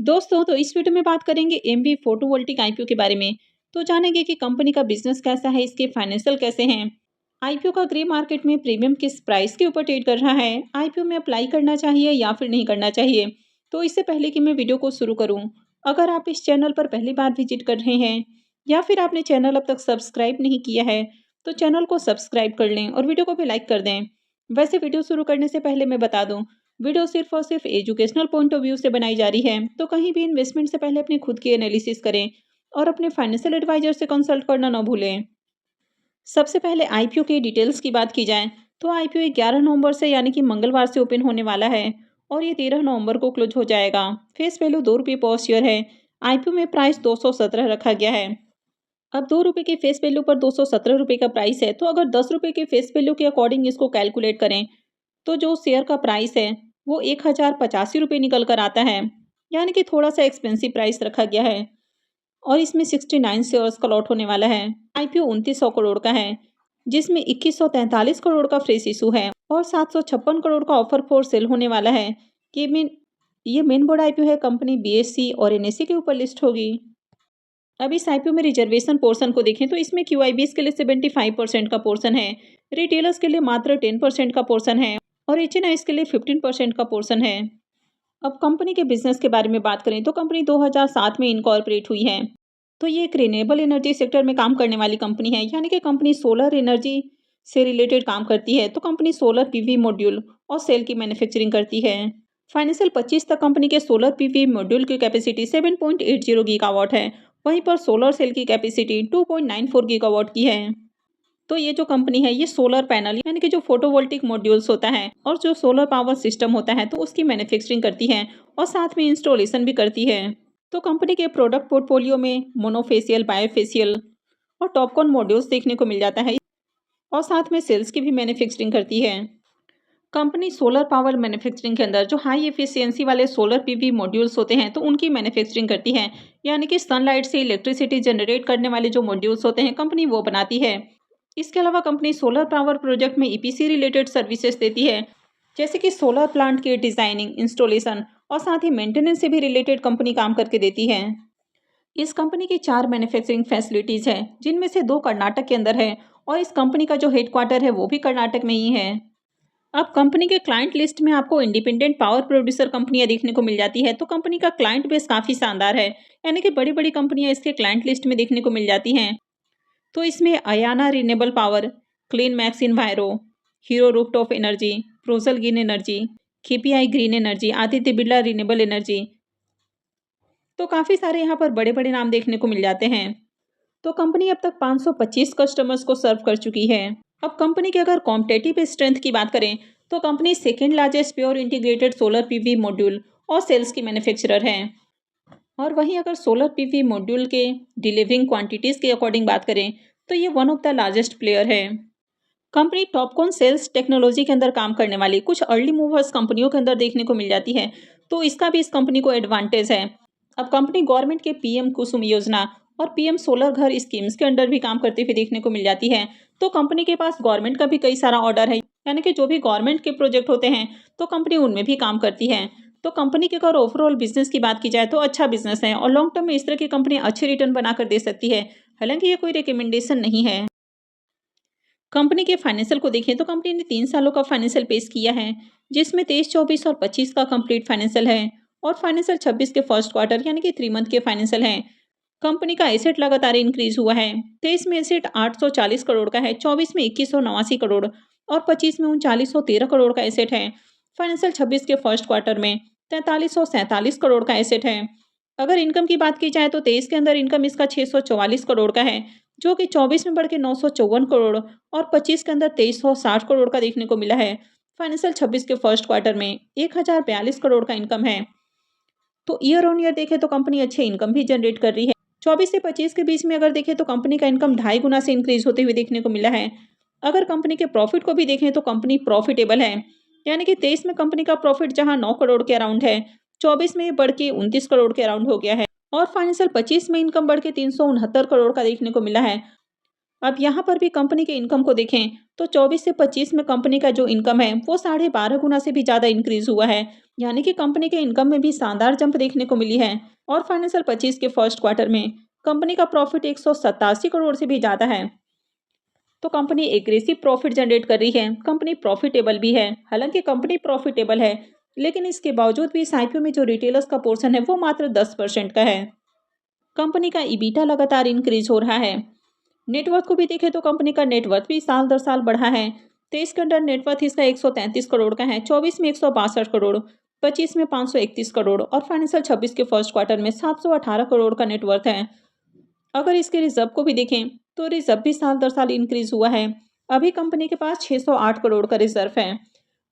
दोस्तों तो इस वीडियो में बात करेंगे एमवी फोटोवोल्टिक आईपीओ के बारे में। तो जानेंगे कि कंपनी का बिजनेस कैसा है, इसके फाइनेंशियल कैसे हैं। आईपीओ का ग्रे मार्केट में प्रीमियम किस प्राइस के ऊपर ट्रेड कर रहा है, आईपीओ में अप्लाई करना चाहिए या फिर नहीं करना चाहिए। तो इससे पहले कि मैं वीडियो को शुरू करूं, अगर आप इस चैनल पर पहली बार विजिट कर रहे हैं या फिर आपने चैनल अब तक सब्सक्राइब नहीं किया है तो चैनल को सब्सक्राइब कर लें और वीडियो को भी लाइक कर दें। वैसे वीडियो शुरू करने से पहले मैं बता दूं, वीडियो सिर्फ और सिर्फ एजुकेशनल पॉइंट ऑफ व्यू से बनाई जा रही है, तो कहीं भी इन्वेस्टमेंट से पहले अपनी खुद की एनालिसिस करें और अपने फाइनेंशियल एडवाइजर से कंसल्ट करना ना भूलें। सबसे पहले आईपीओ की डिटेल्स की बात की जाए तो आईपीओ 11 नवंबर से यानी कि मंगलवार से ओपन होने वाला है और ये 13 नवंबर को क्लोज हो जाएगा। फेस वैल्यू ₹2 पर शेयर है। आईपीओ में प्राइस 217 रखा गया है। अब ₹2 के फेस वैल्यू पर ₹217 का प्राइस है, तो अगर ₹10 के फेस वैल्यू के अकॉर्डिंग इसको कैलकुलेट करें तो जो शेयर का प्राइस है वो ₹1085 निकल कर आता है, यानी कि थोड़ा सा एक्सपेंसिव प्राइस रखा गया है और इसमें 69 शेयर्स का लॉट होने वाला है। आईपीओ 2900 करोड़ का है, जिसमें 2143 करोड़ का फ्रेश इशू है और 756 करोड़ का ऑफर फॉर सेल होने वाला है। ये मेन बोर्ड आईपीओ है, कंपनी बीएससी और एनएससी के ऊपर लिस्ट होगी। अब इस आईपीओ में रिजर्वेशन पोर्शन को देखें तो इसमें क्यूआईबीएस के लिए 75% का पोर्शन है, रिटेलर्स के लिए मात्र 10% का पोर्शन है और एचएनआईज के लिए 15% का पोर्शन है। अब कंपनी के बिजनेस के बारे में बात करें तो कंपनी 2007 में इनकॉर्पोरेट हुई है। तो ये एक रिन्यूएबल एनर्जी सेक्टर में काम करने वाली कंपनी है, यानी कि कंपनी सोलर एनर्जी से रिलेटेड काम करती है। तो कंपनी सोलर पीवी मॉड्यूल और सेल की मैन्युफैक्चरिंग करती है। फाइनेंशियल 25 तक कंपनी के सोलर पीवी मॉड्यूल की कैपेसिटी 7.80 गीगावाट है, वहीं पर सोलर सेल की कैपेसिटी 2.94 गीगावाट की है। तो ये जो कंपनी है ये सोलर पैनल यानी कि जो फोटोवोल्टिक मॉड्यूल्स होता है और जो सोलर पावर सिस्टम होता है तो उसकी मैन्युफैक्चरिंग करती है और साथ में इंस्टॉलेशन भी करती है। तो कंपनी के प्रोडक्ट पोर्टफोलियो में मोनोफेशियल, बायोफेशियल और टॉपकॉन मॉड्यूल्स देखने को मिल जाता है और साथ में सेल्स की भी मैन्युफैक्चरिंग करती है। कंपनी सोलर पावर मैन्युफैक्चरिंग के अंदर जो हाई एफिशिएंसी वाले सोलर पीवी मॉड्यूल्स होते हैं तो उनकी मैन्युफैक्चरिंग करती है, यानी कि सनलाइट से इलेक्ट्रिसिटी जनरेट करने वाले जो मॉड्यूल्स होते हैं कंपनी वो बनाती है। इसके अलावा कंपनी सोलर पावर प्रोजेक्ट में ईपीसी रिलेटेड सर्विसेज देती है, जैसे कि सोलर प्लांट के डिजाइनिंग, इंस्टॉलेशन और साथ ही मेंटेनेंस से भी रिलेटेड कंपनी काम करके देती है। इस कंपनी की 4 मैन्युफैक्चरिंग फैसिलिटीज हैं, जिनमें से 2 कर्नाटक के अंदर है और इस कंपनी का जो हेडक्वार्टर है वो भी कर्नाटक में ही है। अब कंपनी के क्लाइंट लिस्ट में आपको इंडिपेंडेंट पावर प्रोड्यूसर कंपनियां देखने को मिल जाती है, तो कंपनी का क्लाइंट बेस काफी शानदार है, यानी कि बड़ी बड़ी कंपनियां इसके क्लाइंट लिस्ट में देखने को मिल जाती हैं। तो इसमें Ayana renewable power, clean max enviro, hero rooftop energy, Prozeal green energy, KPI green energy, Aditya Birla renewable energy, तो काफ़ी सारे यहाँ पर बड़े बड़े नाम देखने को मिल जाते हैं। तो कंपनी अब तक 525 कस्टमर्स को सर्व कर चुकी है। अब कंपनी के अगर कॉम्पिटेटिव स्ट्रेंथ की बात करें तो company second largest pure integrated solar PV module और सेल्स की मैन्युफैक्चरर है। और वहीं अगर सोलर पीवी मॉड्यूल के डिलीवरिंग क्वांटिटीज़ के अकॉर्डिंग बात करें तो ये one of the largest player है। कंपनी टॉपकॉन सेल्स टेक्नोलॉजी के अंदर काम करने वाली कुछ अर्ली मूवर्स कंपनियों के अंदर देखने को मिल जाती है, तो इसका भी इस कंपनी को एडवांटेज है। अब कंपनी गवर्नमेंट के पीएम कुसुम योजना और पीएम सोलर घर स्कीम्स के अंडर भी काम करते हुए देखने को मिल जाती है। तो कंपनी के पास गवर्नमेंट का भी कई सारा ऑर्डर है, यानी कि जो भी गवर्नमेंट के प्रोजेक्ट होते हैं तो कंपनी उनमें भी काम करती है। तो कंपनी के अगर ओवरऑल बिजनेस की बात की जाए तो अच्छा बिजनेस है और लॉन्ग टर्म में इस तरह की कंपनी अच्छे रिटर्न बनाकर दे सकती है। हालांकि ये कोई रिकमेंडेशन नहीं है। कंपनी के फाइनेंशियल को देखें तो कंपनी ने 3 सालों का फाइनेंशियल पेश किया है, जिसमें 23, 24 और 25 का कंप्लीट फाइनेंशियल है और फाइनेंशियल 26 के फर्स्ट क्वार्टर यानी कि 3 मंथ के फाइनेंशियल है। कंपनी का एसेट लगातार इंक्रीज हुआ है। 23 में एसेट 840 करोड़ का है, 24 में 2189 करोड़ और 25 में 3913 करोड़ का एसेट है। फाइनेंशियल 26 के फर्स्ट क्वार्टर में 4347 करोड़ का एसेट है। अगर इनकम की बात की जाए तो 23 के अंदर इनकम इसका 644 करोड़ का है, जो कि 24 में बढ़ के 954 करोड़ और 25 के अंदर 2360 करोड़ का देखने को मिला है। फाइनेंशियल 26 के फर्स्ट क्वार्टर में 1042 करोड़ का इनकम है। तो ईयर ऑन ईयर देखें तो कंपनी अच्छे इनकम भी जनरेट कर रही है। 24 से 25 के बीच में अगर देखें तो कंपनी का इनकम 2.5 गुना से इंक्रीज होते हुए देखने को मिला है। अगर कंपनी के प्रॉफिट को भी देखें तो कंपनी प्रॉफिटेबल है, यानी कि 23 में कंपनी का प्रॉफिट जहां 9 करोड़ के अराउंड है, 24 में बढ़ के 29 करोड़ के अराउंड हो गया है और फाइनेंशियल 25 में इनकम बढ़ के 369 करोड़ का देखने को मिला है। अब यहाँ पर भी कंपनी के इनकम को देखें तो 24 से 25 में कंपनी का जो इनकम है वो 12.5 गुना से भी ज़्यादा इंक्रीज हुआ है। यानी कि कंपनी के इनकम में भी शानदार जंप देखने को मिली है और फाइनेंशियल 25 के फर्स्ट क्वार्टर में कंपनी का प्रॉफिट 187 करोड़ से भी ज़्यादा है। तो कंपनी एग्रेसिव प्रॉफिट जनरेट कर रही है, कंपनी प्रॉफिटेबल भी है। हालांकि कंपनी प्रॉफिटेबल है, लेकिन इसके बावजूद भी इस आईपीओ में जो रिटेलर्स का पोर्शन है वो मात्र 10% का है। कंपनी का ईबिटा लगातार इंक्रीज हो रहा है। नेटवर्थ को भी देखें तो कंपनी का नेटवर्थ भी साल दर साल बढ़ा है। 23 के अंडर नेटवर्थ इसका 133 करोड़ का है, 24 में 162 करोड़, 25 में 531 करोड़ और फाइनेंशियल 26 के फर्स्ट क्वार्टर में 718 करोड़ का नेटवर्थ है। अगर इसके रिजर्व को भी देखें तो रिजर्व भी साल दर साल इंक्रीज हुआ है। अभी कंपनी के पास 608 करोड़ का रिजर्व है।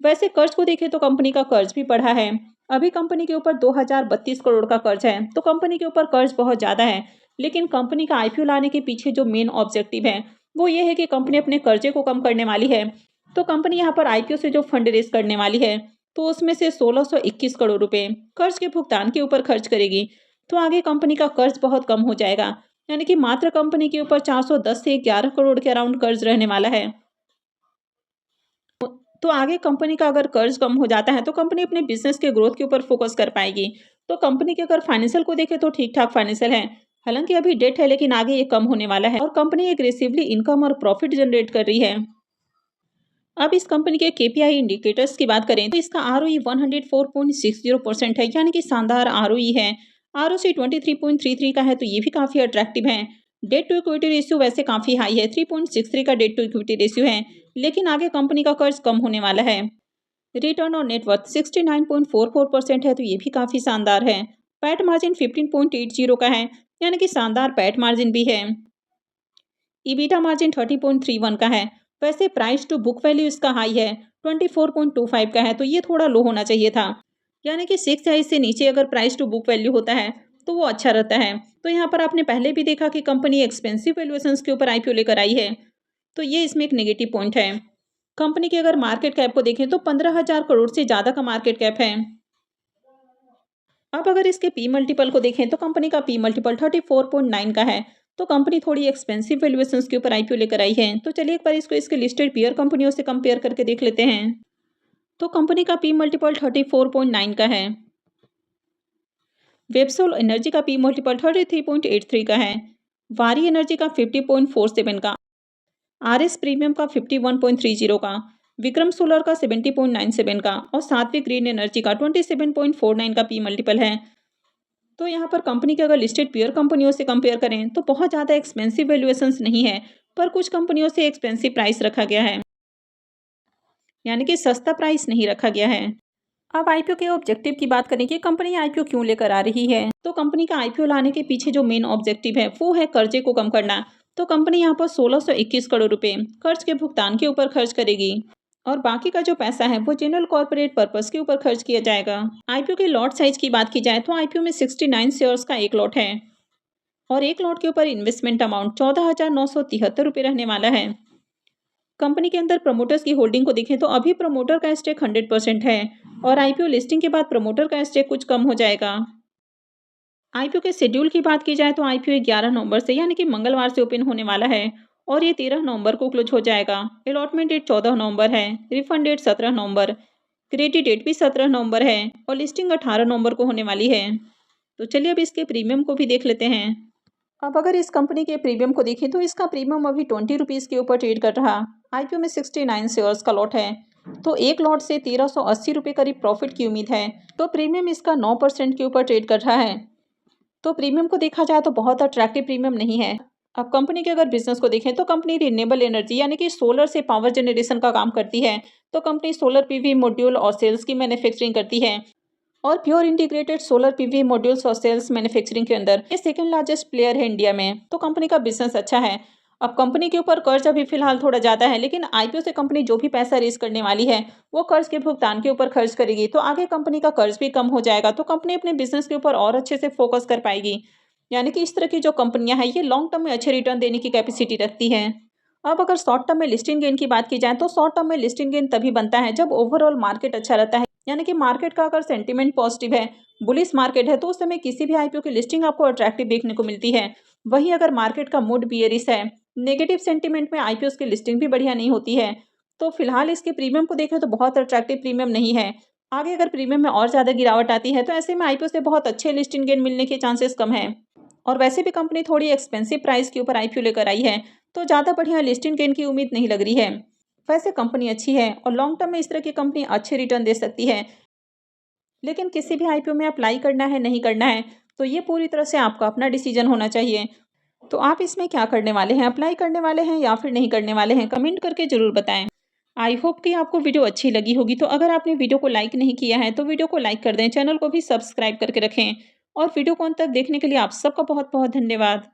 वैसे कर्ज को देखें तो कंपनी का कर्ज भी बढ़ा है। अभी कंपनी के ऊपर 2032 करोड़ का कर्ज है, तो कंपनी के ऊपर कर्ज बहुत ज़्यादा है। लेकिन कंपनी का आईपीओ लाने के पीछे जो मेन ऑब्जेक्टिव है वो ये है कि कंपनी अपने कर्जे को कम करने वाली है। तो कंपनी यहाँ पर आईपीओ से जो फंड रेज करने वाली है तो उसमें से 1621 करोड़ रुपए कर्ज के भुगतान के ऊपर खर्च करेगी। तो आगे कंपनी का कर्ज बहुत कम हो जाएगा, यानी कि मात्र कंपनी के ऊपर 410 से 11 करोड़ के अराउंड कर्ज रहने वाला है। तो आगे कंपनी का अगर कर्ज कम हो जाता है तो कंपनी अपने बिजनेस के ग्रोथ के ऊपर फोकस कर पाएगी। तो कंपनी के अगर फाइनेंशियल को देखें तो ठीक ठाक फाइनेंशियल है। हालांकि अभी डेट है, लेकिन आगे ये कम होने वाला है और कंपनी एग्रेसिवली इनकम और प्रॉफिट जनरेट कर रही है। अब इस कंपनी के केपीआई इंडिकेटर्स की बात करें तो इसका आरओई 104.60% है, यानी कि शानदार आरओई है। आरओसी 23.33 का है, तो ये भी काफ़ी अट्रैक्टिव है। डेट टू इक्विटी रेशियो वैसे काफ़ी हाई है, 3.63 का डेट टू इक्विटी रेशियो है, लेकिन आगे कंपनी का कर्ज कम होने वाला है। रिटर्न ऑन नेटवर्थ 69.44% है, तो ये भी काफ़ी शानदार है। पैट मार्जिन 15.80 का है, यानी कि शानदार पैट मार्जिन भी है। ईबिटा मार्जिन 30.31 का है। वैसे प्राइस टू बुक वैल्यू इसका हाई है, 24.25 का है, तो ये थोड़ा लो होना चाहिए था। यानी कि 6 या इससे नीचे अगर प्राइस टू बुक वैल्यू होता है तो वो अच्छा रहता है। तो यहाँ पर आपने पहले भी देखा कि कंपनी एक्सपेंसिव वैल्यूएशंस के ऊपर आईपीओ लेकर आई है, तो ये इसमें एक नेगेटिव पॉइंट है। कंपनी की अगर मार्केट कैप को देखें तो 15,000 करोड़ से ज़्यादा का मार्केट कैप है। अब अगर इसके पी मल्टीपल को देखें तो कंपनी का पी मल्टीपल 34.9 का है। तो कंपनी थोड़ी एक्सपेंसिव वैल्यूएशंस के ऊपर आईपीओ लेकर आई है। तो चलिए एक बार इसको इसके लिस्टेड पीयर कंपनियों से कंपेयर करके देख लेते हैं। तो कंपनी का पी मल्टीपल 34.9 का है। वेबसोल एनर्जी का पी मल्टीपल 33.83 का है। वारी एनर्जी का 50.47 का, आरएस प्रीमियम का 51.30 का, विक्रम सोलर का 70.97 का और सात्विक ग्रीन एनर्जी का 27.49 का पी मल्टीपल है। तो यहाँ पर कंपनी के अगर लिस्टेड पीयर कंपनियों से कंपेयर करें तो बहुत ज़्यादा एक्सपेंसिव वैल्यूएशंस नहीं है, पर कुछ कंपनियों से एक्सपेंसिव प्राइस रखा गया है, यानी कि सस्ता प्राइस नहीं रखा गया है। अब आईपीओ के ऑब्जेक्टिव की बात करें कि कंपनी आईपीओ क्यों लेकर आ रही है, तो कंपनी का आईपीओ लाने के पीछे जो मेन ऑब्जेक्टिव है वो है कर्जे को कम करना। तो कंपनी यहाँ पर 1621 करोड़ रुपए कर्ज के भुगतान के ऊपर खर्च करेगी और बाकी का जो पैसा है वो जनरल कॉर्पोरेट पर्पस के ऊपर खर्च किया जाएगा। आईपीओ के लॉट साइज की बात की जाए तो आईपीओ में 69 शेयर्स का एक लॉट है और एक लॉट के ऊपर इन्वेस्टमेंट अमाउंट 14,973 रुपये रहने वाला है। कंपनी के अंदर प्रमोटर्स की होल्डिंग को देखें तो अभी प्रमोटर का स्टेक 100% है और आईपीओ लिस्टिंग के बाद प्रमोटर का स्टेक कुछ कम हो जाएगा। आईपीओ के शेड्यूल की बात की जाए तो आईपीओ 11 नवंबर से यानी कि मंगलवार से ओपन होने वाला है और ये 13 नवंबर को क्लोज हो जाएगा। अलॉटमेंट डेट 14 नवंबर है, रिफंड डेट 17 नवंबर, क्रेडिट डेट भी 17 नवंबर है और लिस्टिंग 18 नवंबर को होने वाली है। तो चलिए अब इसके प्रीमियम को भी देख लेते हैं। अब अगर इस कंपनी के प्रीमियम को देखें तो इसका प्रीमियम अभी 20 रुपीज़ के ऊपर ट्रेड कर रहा। आईपीओ में 69 शेयर्स का लॉट है, तो एक लॉट से 1380 रुपये करीब प्रॉफिट की उम्मीद है। तो प्रीमियम इसका 9% के ऊपर ट्रेड कर रहा है। तो प्रीमियम को देखा जाए तो बहुत अट्रैक्टिव प्रीमियम नहीं है। अब कंपनी के अगर बिजनेस को देखें तो कंपनी रिन्यूएबल एनर्जी यानी कि सोलर से पावर जनरेशन का काम करती है। तो कंपनी सोलर पीवी मॉड्यूल और सेल्स की मैन्युफैक्चरिंग करती है और pure integrated solar PV modules और सेल्स मैन्युफैक्चरिंग के अंदर ये सेकंड लार्जेस्ट प्लेयर है इंडिया में। तो कंपनी का बिजनेस अच्छा है। अब कंपनी के ऊपर कर्ज अभी फिलहाल थोड़ा ज़्यादा है, लेकिन आईपीओ से कंपनी जो भी पैसा रेज करने वाली है वो कर्ज के भुगतान के ऊपर खर्च करेगी, तो आगे कंपनी का कर्ज भी कम हो जाएगा। तो कंपनी अपने बिजनेस के ऊपर और अच्छे से फोकस कर पाएगी। यानी कि इस तरह की जो कंपनियां हैं ये लॉन्ग टर्म में अच्छे रिटर्न देने की कैपेसिटी रखती हैं। अब अगर शॉर्ट टर्म में लिस्टिंग गेन की बात की जाए तो शॉर्ट टर्म में लिस्टिंग गेन तभी बनता है जब ओवरऑल मार्केट अच्छा रहता है, यानी कि मार्केट का अगर सेंटीमेंट पॉजिटिव है, बुलिश मार्केट है, तो उस समय किसी भी आईपीओ की लिस्टिंग आपको अट्रैक्टिव देखने को मिलती है। वहीं अगर मार्केट का मूड बियरिश है, नेगेटिव सेंटीमेंट में आईपीओ की लिस्टिंग भी बढ़िया नहीं होती है। तो फिलहाल इसके प्रीमियम को देखें तो बहुत अट्रैक्टिव प्रीमियम नहीं है। आगे अगर प्रीमियम में और ज़्यादा गिरावट आती है तो ऐसे में आईपीओ से बहुत अच्छे लिस्टिंग गेन मिलने के चांसेस कम हैं। और वैसे भी कंपनी थोड़ी एक्सपेंसिव प्राइस के ऊपर आईपीओ लेकर आई है, तो ज़्यादा बढ़िया लिस्टिंग गेन की उम्मीद नहीं लग रही है। वैसे कंपनी अच्छी है और लॉन्ग टर्म में इस तरह की कंपनी अच्छे रिटर्न दे सकती है। लेकिन किसी भी आईपीओ में अप्लाई करना है नहीं करना है, तो ये पूरी तरह से आपका अपना डिसीजन होना चाहिए। तो आप इसमें क्या करने वाले हैं, अप्लाई करने वाले हैं या फिर नहीं करने वाले हैं, कमेंट करके ज़रूर बताएं। आई होप कि आपको वीडियो अच्छी लगी होगी। तो अगर आपने वीडियो को लाइक नहीं किया है तो वीडियो को लाइक कर दें, चैनल को भी सब्सक्राइब करके रखें। और वीडियो को अंत तक देखने के लिए आप सबका बहुत बहुत धन्यवाद।